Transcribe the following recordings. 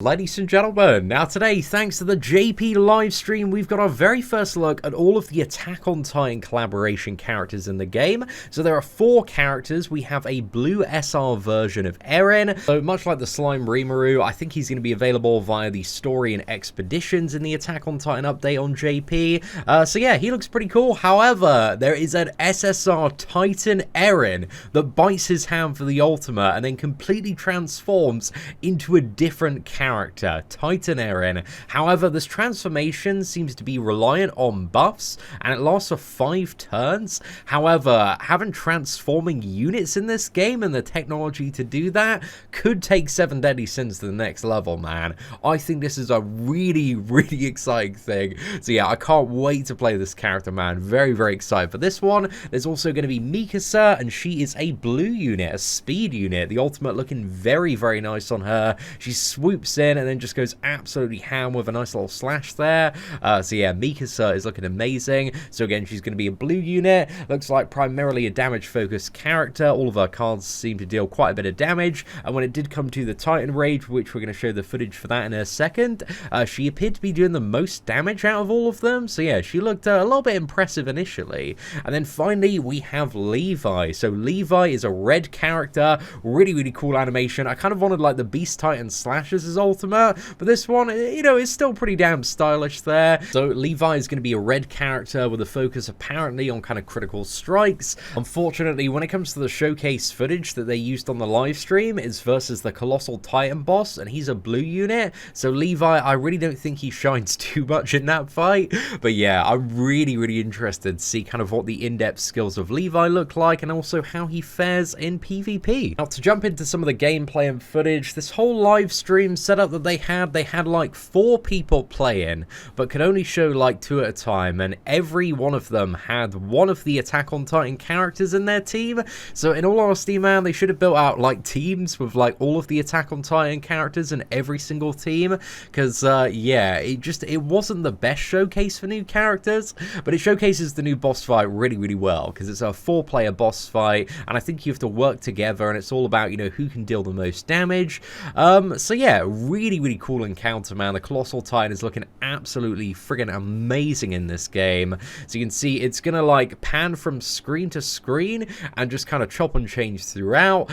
ladies and gentlemen. Now today, thanks to the JP livestream, we've got our very first look at all of the Attack on Titan collaboration characters in the game. So there are 4 characters. We have a blue SR version of Eren. So much like the Slime Rimuru, I think he's going to be available via the story and expeditions in the Attack on Titan update on JP. So yeah, he looks pretty cool. However, there is an SSR Titan Eren that bites his hand for the ultimate and then completely transforms into a different character, Titan Eren. However, this transformation seems to be reliant on buffs, and it lasts for 5 turns. However, having transforming units in this game and the technology to do that could take 7 Deadly Sins to the next level, man. I think this is a really, really exciting thing. So yeah, I can't wait to play this character, man. Very, very excited for this one. There's also going to be Mikasa, and she is a blue unit, a speed unit. The ultimate looking very, very nice on her. She swoops in and then just goes absolutely ham with a nice little slash there. So yeah, Mikasa is looking amazing. So again, she's going to be a blue unit. Looks like primarily a damage focused character. All of her cards seem to deal quite a bit of damage. And when it did come to the Titan Rage, which we're going to show the footage for that in a second, she appeared to be doing the most damage out of all of them. So yeah, she looked a little bit impressive initially. And then finally, we have Levi. So Levi is a red character. Really, really cool animation. I kind of wanted like the Beast Titan slashes as ultimate, but this one, you know, is still pretty damn stylish there. So Levi is going to be a red character with a focus apparently on kind of critical strikes. Unfortunately, when it comes to the showcase footage that they used on the live stream, it's versus the Colossal Titan boss, and he's a blue unit. So Levi, I really don't think he shines too much in that fight. But yeah, I'm really, really interested to see kind of what the in-depth skills of Levi look like, and also how he fares in PvP. Now, to jump into some of the gameplay and footage, this whole live stream setup that they had like 4 people playing, but could only show like 2 at a time, and every one of them had one of the Attack on Titan characters in their team. So in all honesty, man, they should have built out like teams with like all of the Attack on Titan characters in every single team, because yeah, it wasn't the best showcase for new characters, but it showcases the new boss fight really, really well, because it's a 4-player boss fight, and I think you have to work together, and it's all about, you know, who can deal the most damage. So yeah, really, really cool encounter, man. The Colossal Titan is looking absolutely friggin' amazing in this game. So you can see it's gonna like pan from screen to screen and just kind of chop and change throughout.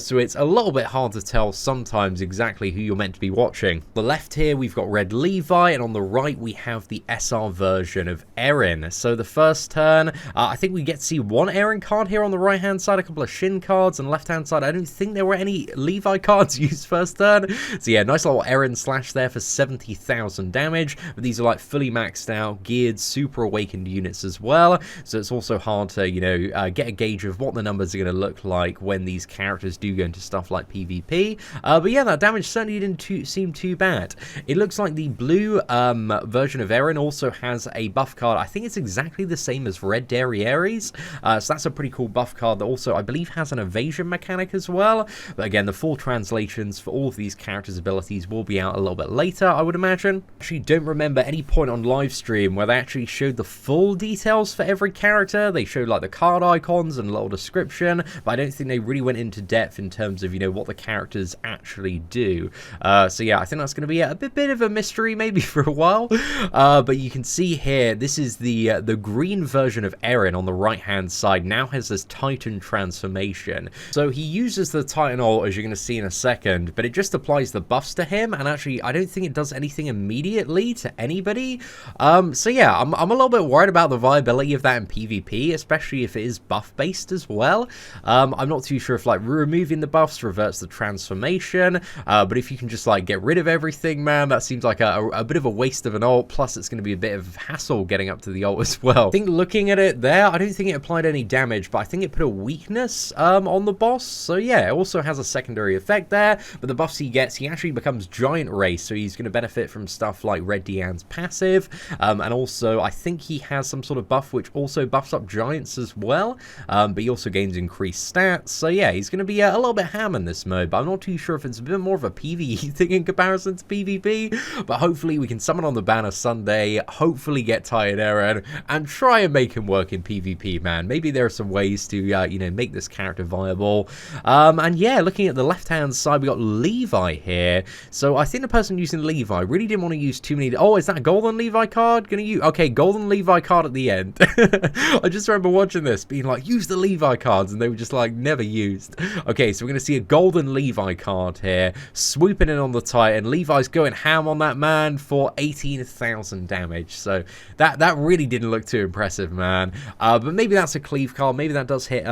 So it's a little bit hard to tell sometimes exactly who you're meant to be watching. On the left here, we've got red Levi, and on the right, we have the SR version of Eren. So the first turn, I think we get to see 1 Eren card here on the right-hand side, a couple of Shin cards, and left-hand side, I don't think there were any Levi cards used first turn. So yeah, nice little Eren slash there for 70,000 damage, but these are like fully maxed out, geared, super awakened units as well, so it's also hard to, you know, get a gauge of what the numbers are going to look like when these characters do go into stuff like PvP. But yeah, that damage certainly didn't seem too bad. It looks like the blue version of Eren also has a buff card. I think it's exactly the same as red Enquiries, so that's a pretty cool buff card that also, I believe, has an evasion mechanic as well. But again, the full translations for all of these characters' abilities will be out a little bit later, I would imagine. Actually, don't remember any point on live stream where they actually showed the full details for every character. They showed like the card icons and a little description, but I don't think they really went into depth in terms of, you know, what the characters actually do. So yeah, I think that's going to be a bit of a mystery maybe for a while. But you can see here, this is the green version of Eren on the right hand side now has this Titan transformation. So he uses the Titan ult, as you're going to see in a second, but it just applies the buffs to him, and actually I don't think it does anything immediately to anybody. So yeah, I'm a little bit worried about the viability of that in PvP, especially if it is buff based as well. I'm not too sure if like removing the buffs reverts the transformation, but if you can just like get rid of everything, man, that seems like a bit of a waste of an ult, plus it's going to be a bit of hassle getting up to the ult as well. I think looking at it there, I don't think it applied any damage, but I think it put a weakness on the boss. So yeah, it also has a secondary effect there, but the buffs he gets, he actually becomes Giant Race, so he's going to benefit from stuff like Red Deanne's passive, and also I think he has some sort of buff which also buffs up giants as well, but he also gains increased stats. So yeah, he's going to be a little bit ham in this mode, but I'm not too sure if it's a bit more of a PvE thing in comparison to PvP, but hopefully we can summon on the banner Sunday, hopefully get Titan Eren, and try and make him work in PvP, man. Maybe there are some ways to, you know, make this character viable. And yeah, looking at the left-hand side, we got Levi here. So I think the person using Levi really didn't want to use too many. Oh, is that a golden Levi card gonna use? Okay, golden Levi card at the end. I just remember watching this being like, use the Levi cards, and they were just like never used. Okay, so we're gonna see a golden Levi card here swooping in on the Titan. Levi's going ham on that man for 18,000 damage. So that really didn't look too impressive, man. But maybe that's a cleave card. Maybe that does hit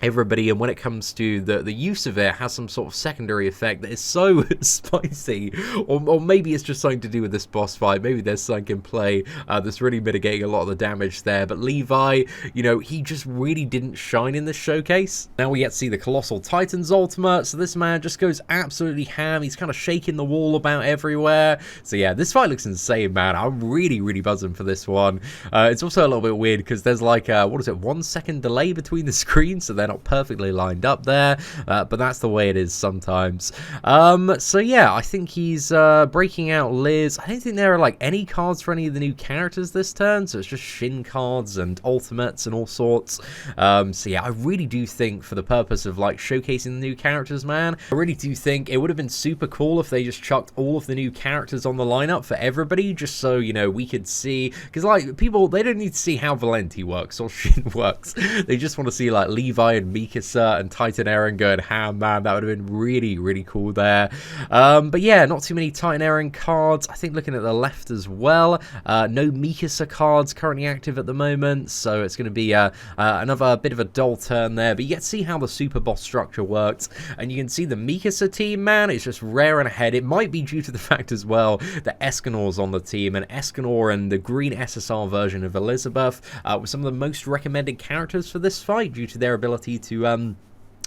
everybody, and when it comes to the use of it, has some sort of secondary effect that is so spicy, or maybe it's just something to do with this boss fight. Maybe there's something in play that's really mitigating a lot of the damage there. But Levi, you know, he just really didn't shine in this showcase. Now we get to see the Colossal Titan's ultimate, so this man just goes absolutely ham. He's kind of shaking the wall about everywhere. So yeah, this fight looks insane, man. I'm really buzzing for this one. It's also a little bit weird because there's like what is it, 1 second delay between the screens, so they're not perfectly lined up there, but that's the way it is sometimes. So yeah, I think he's breaking out Liz. I don't think there are like any cards for any of the new characters this turn, so it's just Shin cards and ultimates and all sorts. So yeah, I really do think for the purpose of like showcasing the new characters, man, I really do think it would have been super cool if they just chucked all of the new characters on the lineup for everybody, just so, you know, we could see, because like people, they don't need to see how Valenti works or Shin works. They just want to see like Levi and Mikasa and Titan Eren going ham, man. That would have been really cool there. But yeah, not too many Titan Eren cards. I think looking at the left as well, no Mikasa cards currently active at the moment, so it's going to be another bit of a dull turn there. But you get to see how the super boss structure works, and you can see the Mikasa team, man, it's just rare and ahead. It might be due to the fact as well that Escanor's on the team, and Escanor and the green SSR version of Elizabeth were some of the most recommended characters for this fight due to their ability to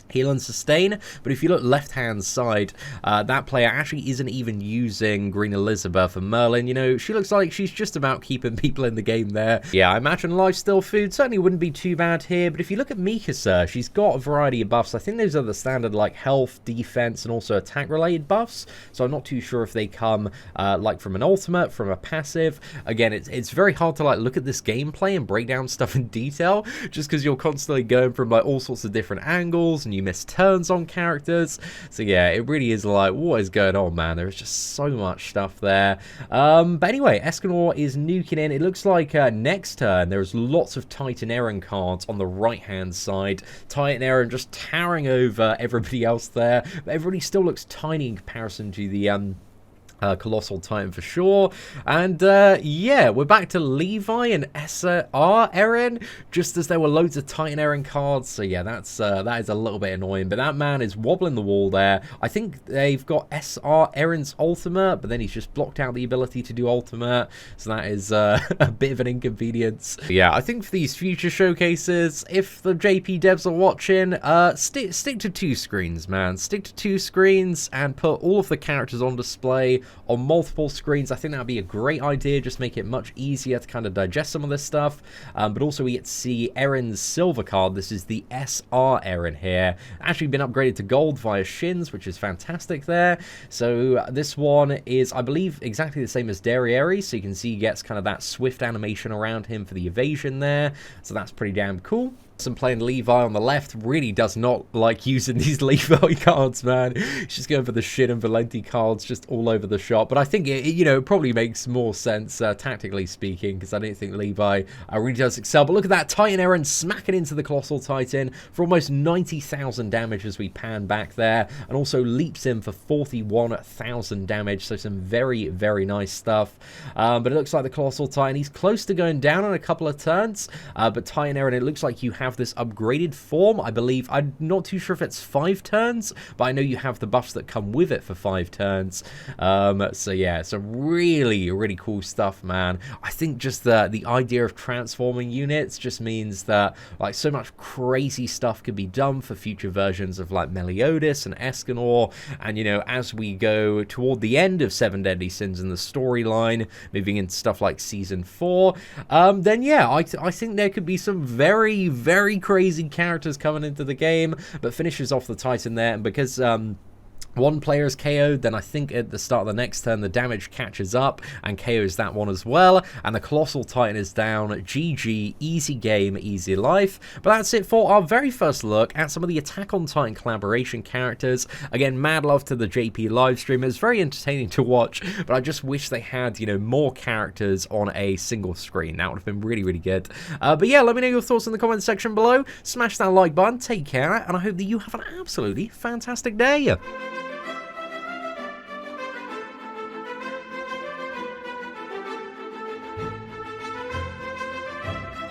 heal and sustain. But if you look left hand side, that player actually isn't even using Green Elizabeth, and Merlin, you know, she looks like she's just about keeping people in the game there. Yeah, I imagine lifesteal food certainly wouldn't be too bad here, but if you look at Mikasa, she's got a variety of buffs. I think those are the standard like health, defense, and also attack related buffs, so I'm not too sure if they come like from an ultimate, from a passive. Again, it's very hard to like look at this gameplay and break down stuff in detail, just because you're constantly going from like all sorts of different angles, and you miss turns on characters. So yeah, it really is like, what is going on, man? There's just so much stuff there. But anyway, Escanor is nuking in. It looks like next turn there's lots of Titan Eren cards on the right hand side. Titan Eren just towering over everybody else there, but everybody still looks tiny in comparison to the Colossal Titan for sure. And yeah, we're back to Levi and SR Eren, just as there were loads of Titan Eren cards. So yeah, that is a little bit annoying, but that man is wobbling the wall there. I think they've got SR Eren's ultimate, but then he's just blocked out the ability to do ultimate, so that is a bit of an inconvenience. Yeah, I think for these future showcases, if the JP devs are watching, stick to 2 screens, man. Stick to 2 screens and put all of the characters on display on multiple screens. I think that would be a great idea, just make it much easier to kind of digest some of this stuff. But also we get to see Eren's silver card. This is the SR Eren here, actually been upgraded to gold via Shins, which is fantastic there. So this one is, I believe, exactly the same as Derriere, so you can see he gets kind of that swift animation around him for the evasion there, so that's pretty damn cool. And playing Levi on the left really does not like using these Levi cards, man. He's just going for the Shin and Valenti cards just all over the shop. But I think it, you know, probably makes more sense tactically speaking, because I don't think Levi really does excel. But look at that, Titan Eren smacking into the Colossal Titan for almost 90,000 damage as we pan back there, and also leaps in for 41,000 damage. So some very nice stuff. But it looks like the Colossal Titan, he's close to going down in a couple of turns. But Titan Eren, it looks like you have this upgraded form, I believe. I'm not too sure if it's 5 turns, but I know you have the buffs that come with it for 5 turns. So yeah, some really cool stuff, man. I think just the idea of transforming units just means that like so much crazy stuff could be done for future versions of like Meliodas and Escanor. And you know, as we go toward the end of 7 Deadly Sins in the storyline, moving into stuff like Season 4, then yeah, I think there could be some very crazy characters coming into the game. But finishes off the Titan there, and because one player is KO'd, then I think at the start of the next turn the damage catches up and KOs that one as well, and the Colossal Titan is down. GG, easy game, easy life. But that's it for our very first look at some of the Attack on Titan collaboration characters. Again, mad love to the JP livestream. It was very entertaining to watch, but I just wish they had, you know, more characters on a single screen. That would have been really, really good. But yeah, let me know your thoughts in the comment section below. Smash that like button, take care, and I hope that you have an absolutely fantastic day.